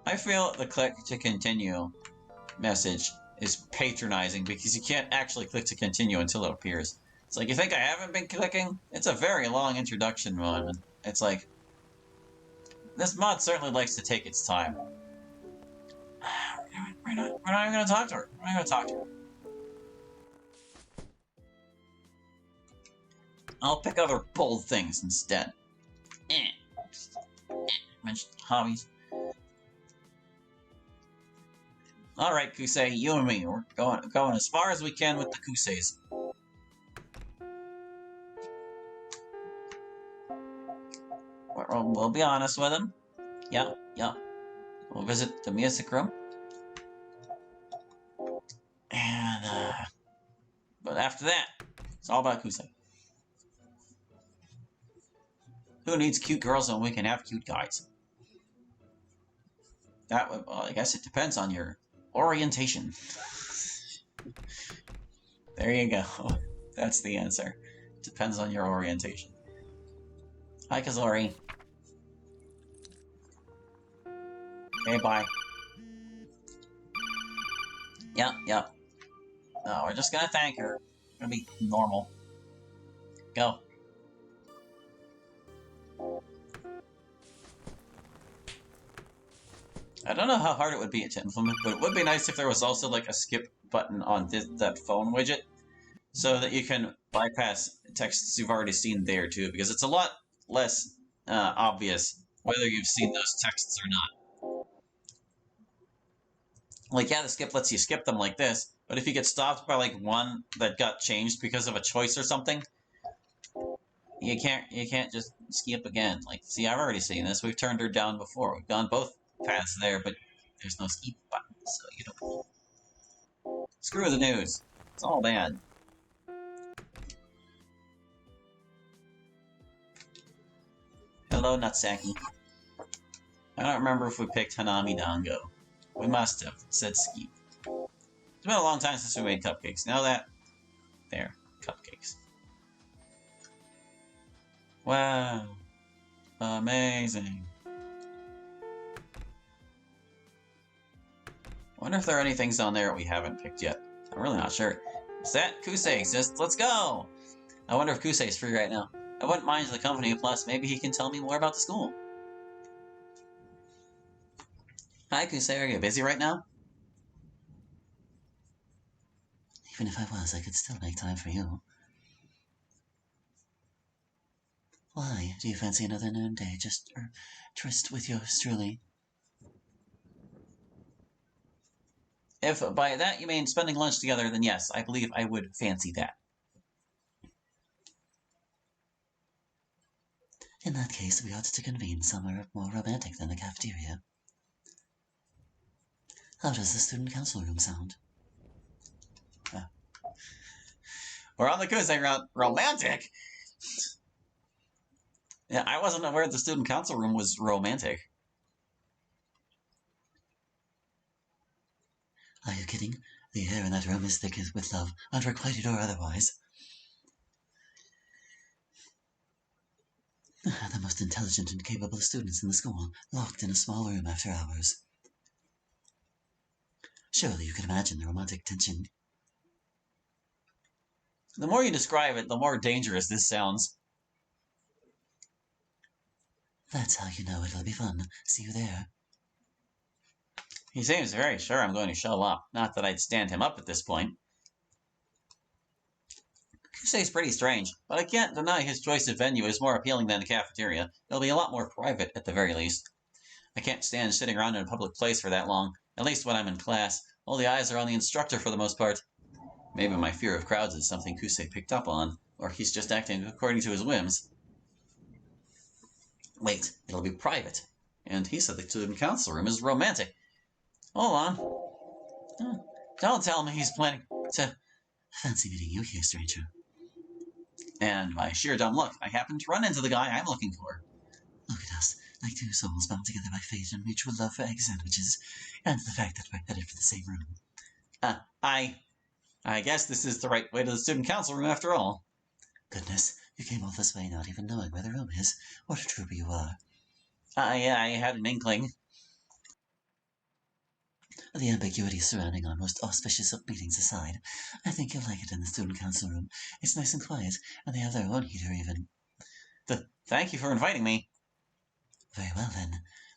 I feel the click to continue message is patronizing because you can't actually click to continue until it appears. It's like, you think I haven't been clicking? It's a very long introduction moment. It's like, this mod certainly likes to take its time. We're not even going to talk to her. We're not going to talk to her. I'll pick other bold things instead. Mention hobbies. Alright, Kousei, you and me, we're going as far as we can with the Kouseis. We'll be honest with him. Yeah. We'll visit the music room. And, but after that, it's all about Kousei. Who needs cute girls when we can have cute guys? Well, I guess it depends on your orientation. There you go. That's the answer. Depends on your orientation. Hi, Kazori. Okay, bye. Yeah. No, we're just gonna thank her. It's gonna be normal. Go. I don't know how hard it would be to implement, but it would be nice if there was also like a skip button on that phone widget, so that you can bypass texts you've already seen there too, because it's a lot less obvious whether you've seen those texts or not. Like, yeah, the skip lets you skip them like this, but if you get stopped by like one that got changed because of a choice or something, you can't just skip again. Like, see, I've already seen this. We've turned her down before. We've gone both paths there, but there's no skip button, so you don't. Screw the news. It's all bad. Hello, Nutsaki. I don't remember if we picked Hanami Dango. We must have. It said skip. It's been a long time since we made cupcakes. Now that... There. Cupcakes. Wow. Amazing. I wonder if there are any things down there we haven't picked yet. I'm really not sure. Is that Kousei exists? Let's go! I wonder if Kousei's free right now. I wouldn't mind the company, plus maybe he can tell me more about the school. Hi, Kousei, are you busy right now? Even if I was, I could still make time for you. Why? Do you fancy another noon day? Tryst with yours truly? If by that you mean spending lunch together, then yes, I believe I would fancy that. In that case, we ought to convene somewhere more romantic than the cafeteria. How does the student council room sound? We're on the Kousei route. Romantic? Yeah, I wasn't aware the student council room was romantic. Are you kidding? The air in that room is thick with love, unrequited or otherwise. The most intelligent and capable students in the school, locked in a small room after hours. Surely you can imagine the romantic tension. The more you describe it, the more dangerous this sounds. That's how you know it'll be fun. See you there. He seems very sure I'm going to show up. Not that I'd stand him up at this point. Kousei's pretty strange, but I can't deny his choice of venue is more appealing than the cafeteria. It'll be a lot more private, at the very least. I can't stand sitting around in a public place for that long, at least when I'm in class. All the eyes are on the instructor for the most part. Maybe my fear of crowds is something Kousei picked up on, or he's just acting according to his whims. Wait, it'll be private. And he said the student council room is romantic. Hold on. Don't tell me he's planning to... Fancy meeting you here, stranger. And by sheer dumb luck, I happened to run into the guy I'm looking for. Look at us, like two souls bound together by fate and mutual love for egg sandwiches, and the fact that we're headed for the same room. I guess this is the right way to the student council room after all. Goodness, you came all this way not even knowing where the room is. What a trooper you are. I had an inkling. The ambiguity surrounding our most auspicious of meetings aside, I think you'll like it in the student council room. It's nice and quiet, and they have their own heater even. Thank you for inviting me. Very well then,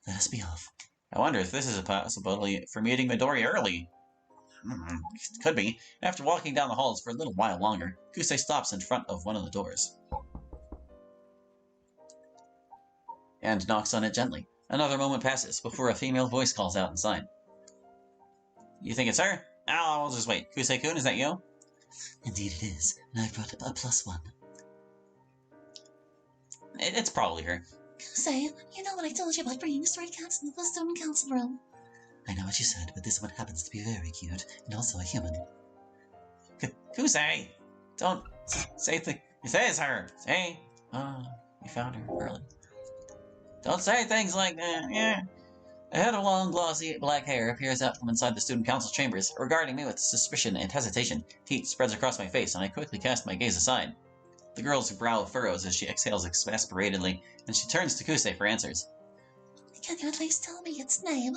let us be off. I wonder if this is a possibility for meeting Midori early. Could be. After walking down the halls for a little while longer, Kousei stops in front of one of the doors and knocks on it gently. Another moment passes before a female voice calls out inside. You think it's her? I'll just wait. Kousei-kun, is that you? Indeed it is, and I've brought a +1. It's probably her. Kousei, you know what I told you about bringing stray cats into the student council room? I know what you said, but this one happens to be very cute, and also a human. Kousei! Don't say things. Say it's her. Say, we found her early. Don't say things like that, yeah. A head of long, glossy black hair appears out from inside the student council chambers, regarding me with suspicion and hesitation. Heat spreads across my face, and I quickly cast my gaze aside. The girl's brow furrows as she exhales exasperatedly, and she turns to Kousei for answers. Can you at least tell me its name?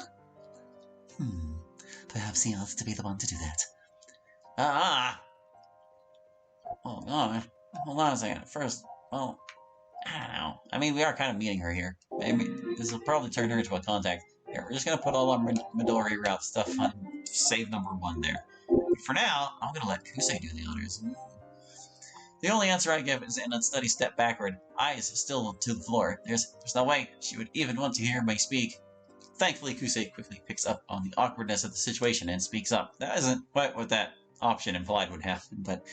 Perhaps he ought to be the one to do that. Oh, God. Hold on a second. First, well, I don't know. I mean, we are kind of meeting her here. Maybe this will probably turn her into a contact. Here, we're just going to put all our Midori route stuff on save number 1 there. But for now, I'm going to let Kousei do the honors. The only answer I give is an unsteady step backward, eyes still to the floor. There's no way she would even want to hear me speak. Thankfully, Kousei quickly picks up on the awkwardness of the situation and speaks up. That isn't quite what that option implied would happen, but...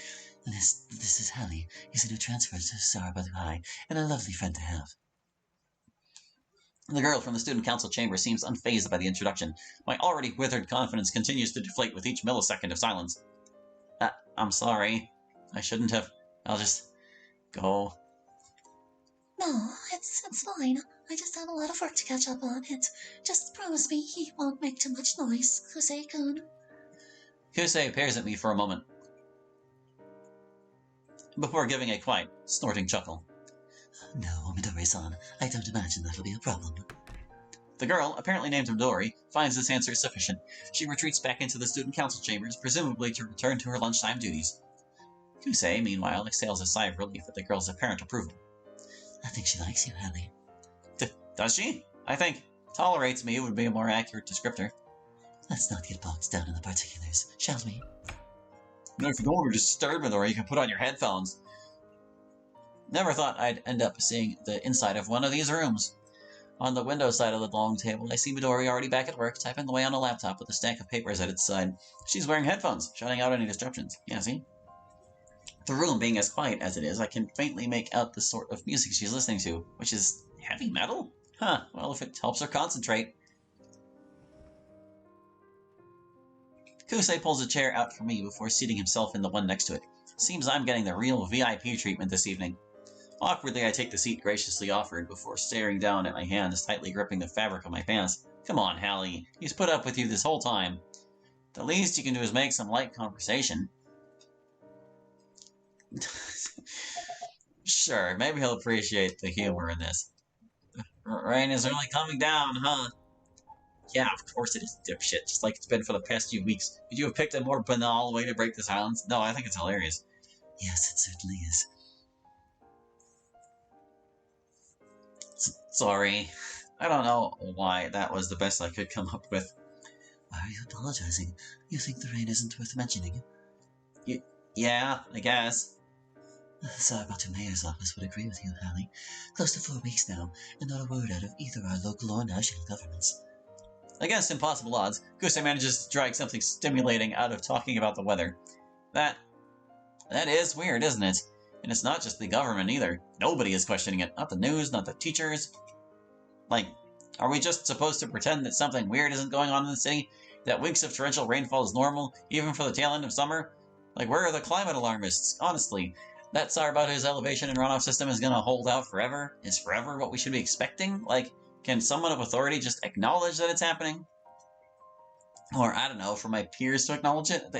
This is Hallie. He's a new transfer to Sarabadu High, and a lovely friend to have. The girl from the student council chamber seems unfazed by the introduction. My already withered confidence continues to deflate with each millisecond of silence. I'm sorry. I shouldn't have. I'll just go. No, it's fine. I just have a lot of work to catch up on. Just promise me he won't make too much noise, Kousei-kun. Kousei peers at me for a moment, before giving a quiet, snorting chuckle. No, Midori-san. I don't imagine that'll be a problem. The girl, apparently named Midori, finds this answer sufficient. She retreats back into the student council chambers, presumably to return to her lunchtime duties. Kousei, meanwhile, exhales a sigh of relief at the girl's apparent approval. I think she likes you, Hallie. Does she? I think tolerates me would be a more accurate descriptor. Let's not get bogged down in the particulars, shall we? No, if you don't want to disturb Midori, you can put on your headphones. Never thought I'd end up seeing the inside of one of these rooms. On the window side of the long table, I see Midori already back at work, typing away on a laptop with a stack of papers at its side. She's wearing headphones, shutting out any disruptions. Yeah, see? The room being as quiet as it is, I can faintly make out the sort of music she's listening to, which is heavy metal? Huh, well, if it helps her concentrate. Kousei pulls a chair out for me before seating himself in the one next to it. Seems I'm getting the real VIP treatment this evening. Awkwardly, I take the seat graciously offered before staring down at my hands tightly gripping the fabric of my pants. Come on, Hallie. He's put up with you this whole time. The least you can do is make some light conversation. Sure, maybe he'll appreciate the humor in this. Rain is really coming down, huh? Yeah, of course it is, dipshit, just like it's been for the past few weeks. Could you have picked a more banal way to break the silence? No, I think it's hilarious. Yes, it certainly is. Sorry. I don't know why that was the best I could come up with. Why are you apologizing? You think the rain isn't worth mentioning? Yeah, I guess. Sarabatu Mayor's office would agree with you, Hallie. Close to 4 weeks now, and not a word out of either our local or national governments. Against impossible odds, Kousei manages to drag something stimulating out of talking about the weather. That is weird, isn't it? And it's not just the government either. Nobody is questioning it. Not the news, not the teachers. Like, are we just supposed to pretend that something weird isn't going on in the city? That weeks of torrential rainfall is normal, even for the tail end of summer? Like, where are the climate alarmists? Honestly, that Sarabatu's elevation and runoff system is gonna hold out forever? Is forever what we should be expecting? Like, can someone of authority just acknowledge that it's happening? Or, I don't know, for my peers to acknowledge it?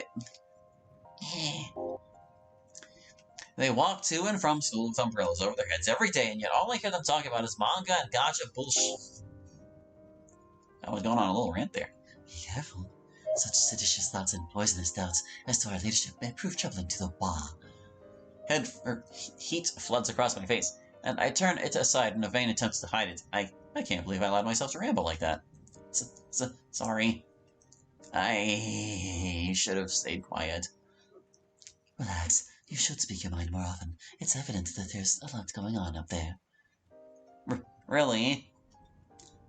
They walk to and from school with umbrellas over their heads every day, and yet all I hear them talk about is manga and gacha bullshit. I was going on a little rant there. Be careful. Such seditious thoughts and poisonous doubts as to our leadership may prove troubling to the Wa. Heat floods across my face, and I turn it aside in a vain attempt to hide it. I can't believe I allowed myself to ramble like that. Sorry. I should have stayed quiet. Relax. You should speak your mind more often. It's evident that there's a lot going on up there. Really?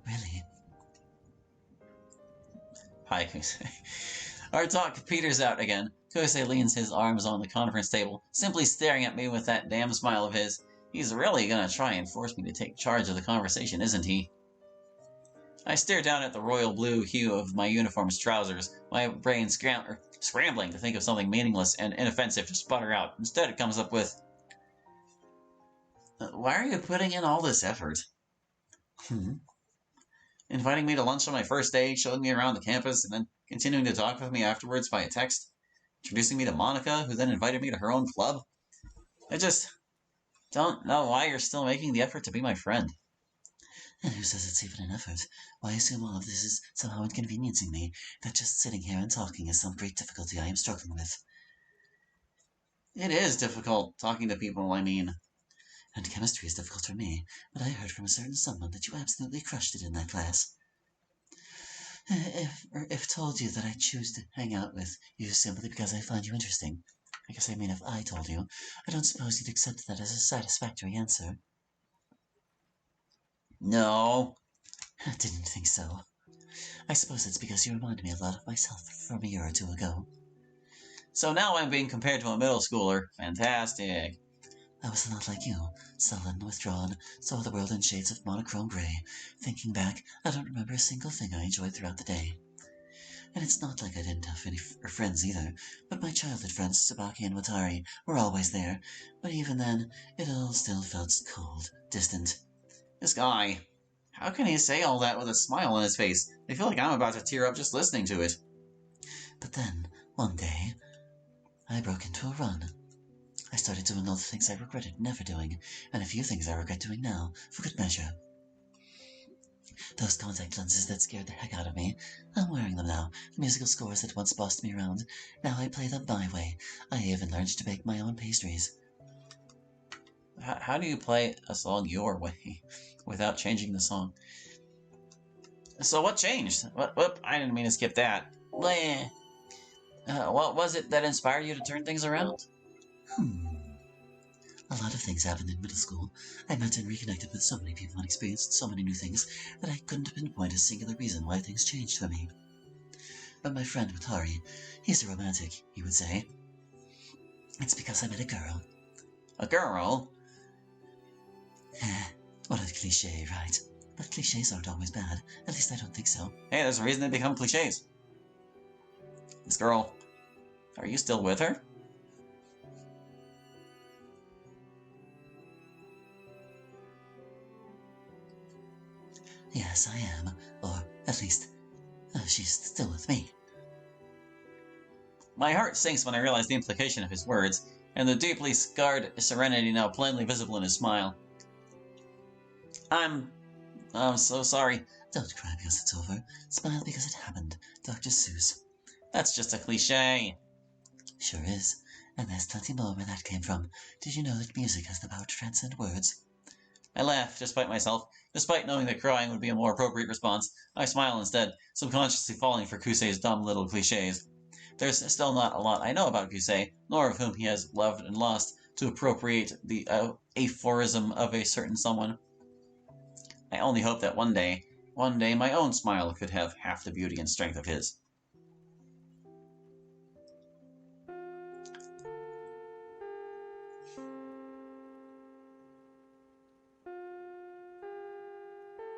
Really? Hi, Kousei. Our talk peters out again. Kousei leans his arms on the conference table, simply staring at me with that damn smile of his. He's really gonna try and force me to take charge of the conversation, isn't he? I stare down at the royal blue hue of my uniform's trousers, my brain scrambling to think of something meaningless and inoffensive to sputter out. Instead, it comes up with, why are you putting in all this effort? Inviting me to lunch on my first day, showing me around the campus, and then continuing to talk with me afterwards via text. Introducing me to Monica, who then invited me to her own club. I just don't know why you're still making the effort to be my friend. And who says it's even an effort? Why assume all of this is somehow inconveniencing me, that just sitting here and talking is some great difficulty I am struggling with? It is difficult talking to people, I mean. And chemistry is difficult for me, but I heard from a certain someone that you absolutely crushed it in that class. If told you that I choose to hang out with you simply because I find you interesting, I guess I mean if I told you, I don't suppose you'd accept that as a satisfactory answer. No. I didn't think so. I suppose it's because you remind me a lot of myself from a year or two ago. So now I'm being compared to a middle schooler. Fantastic. I was a lot like you, sullen, withdrawn, saw the world in shades of monochrome gray. Thinking back, I don't remember a single thing I enjoyed throughout the day. And it's not like I didn't have any friends either, but my childhood friends, Tsubaki and Watari, were always there. But even then, it all still felt cold, distant. This guy. How can he say all that with a smile on his face? I feel like I'm about to tear up just listening to it. But then, one day, I broke into a run. I started doing all the things I regretted never doing, and a few things I regret doing now, for good measure. Those contact lenses that scared the heck out of me, I'm wearing them now. The musical scores that once bossed me around, now I play them my way. I even learned to bake my own pastries. How do you play a song your way without changing the song? So what changed? Whoop, I didn't mean to skip that. What was it that inspired you to turn things around? A lot of things happened in middle school. I met and reconnected with so many people and experienced so many new things that I couldn't pinpoint a singular reason why things changed for me. But my friend Watari, he's a romantic, he would say. It's because I met a girl. A girl? What a cliché, right? But clichés aren't always bad. At least I don't think so. Hey, there's a reason they become cliches. This girl, are you still with her? Yes, I am. Or, at least, she's still with me. My heart sinks when I realize the implication of his words, and the deeply scarred serenity now plainly visible in his smile. I'm so sorry. Don't cry because it's over. Smile because it happened. Dr. Seuss. That's just a cliche. Sure is. And there's plenty more where that came from. Did you know that music has the power to transcend words? I laugh, despite myself. Despite knowing that crying would be a more appropriate response, I smile instead, subconsciously falling for Kousei's dumb little cliches. There's still not a lot I know about Kousei, nor of whom he has loved and lost, to appropriate the aphorism of a certain someone. I only hope that one day my own smile could have half the beauty and strength of his.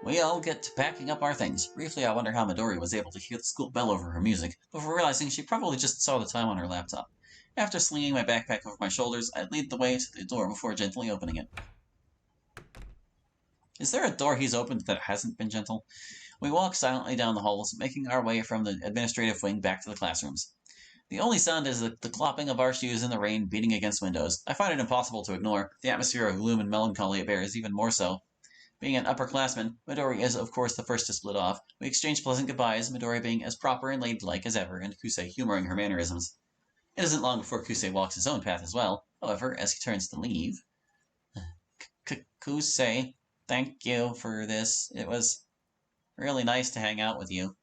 We all get to packing up our things. Briefly, I wonder how Midori was able to hear the school bell over her music, before realizing she probably just saw the time on her laptop. After slinging my backpack over my shoulders, I lead the way to the door before gently opening it. Is there a door he's opened that hasn't been gentle? We walk silently down the halls, making our way from the administrative wing back to the classrooms. The only sound is the clopping of our shoes in the rain beating against windows. I find it impossible to ignore. The atmosphere of gloom and melancholy it bears even more so. Being an upperclassman, Midori is of course the first to split off. We exchange pleasant goodbyes, Midori being as proper and ladylike as ever, and Kousei humoring her mannerisms. It isn't long before Kousei walks his own path as well. However, as he turns to leave... Kousei, thank you for this. It was really nice to hang out with you.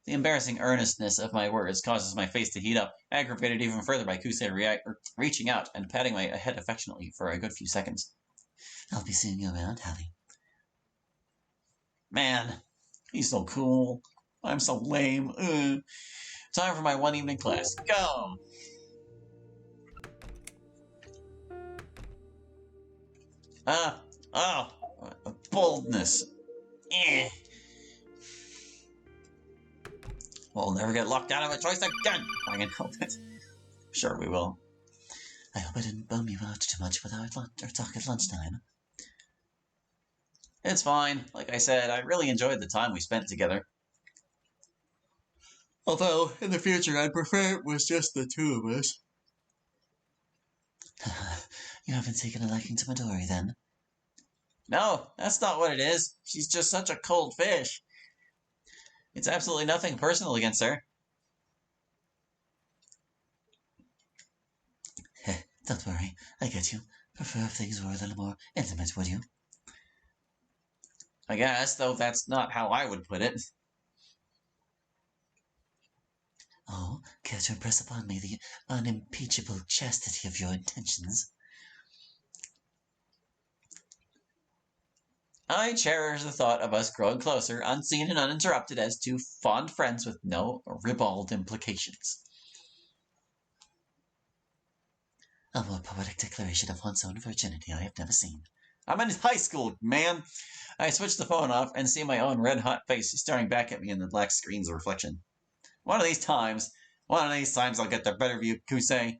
The embarrassing earnestness of my words causes my face to heat up, aggravated even further by Kousei reaching out and patting my head affectionately for a good few seconds. I'll be seeing you around, Hallie. Man, he's so cool. I'm so lame. Time for my one evening class. Go! Boldness. Eh. We'll never get locked out of a choice again, if I can help it. Sure we will. I hope I didn't bum you out too much with our talk at lunchtime. It's fine. Like I said, I really enjoyed the time we spent together. Although, in the future, I'd prefer it was just the two of us. You haven't taken a liking to Midori, then? No, that's not what it is. She's just such a cold fish. It's absolutely nothing personal against her. Don't worry, I get you. Prefer if things were a little more intimate, would you? I guess, though that's not how I would put it. Oh, care to impress upon me the unimpeachable chastity of your intentions? I cherish the thought of us growing closer, unseen and uninterrupted, as two fond friends with no ribald implications. A more poetic declaration of one's own virginity I have never seen. I'm in high school, man. I switch the phone off and see my own red-hot face staring back at me in the black screen's reflection. One of these times I'll get the better view of Kousei.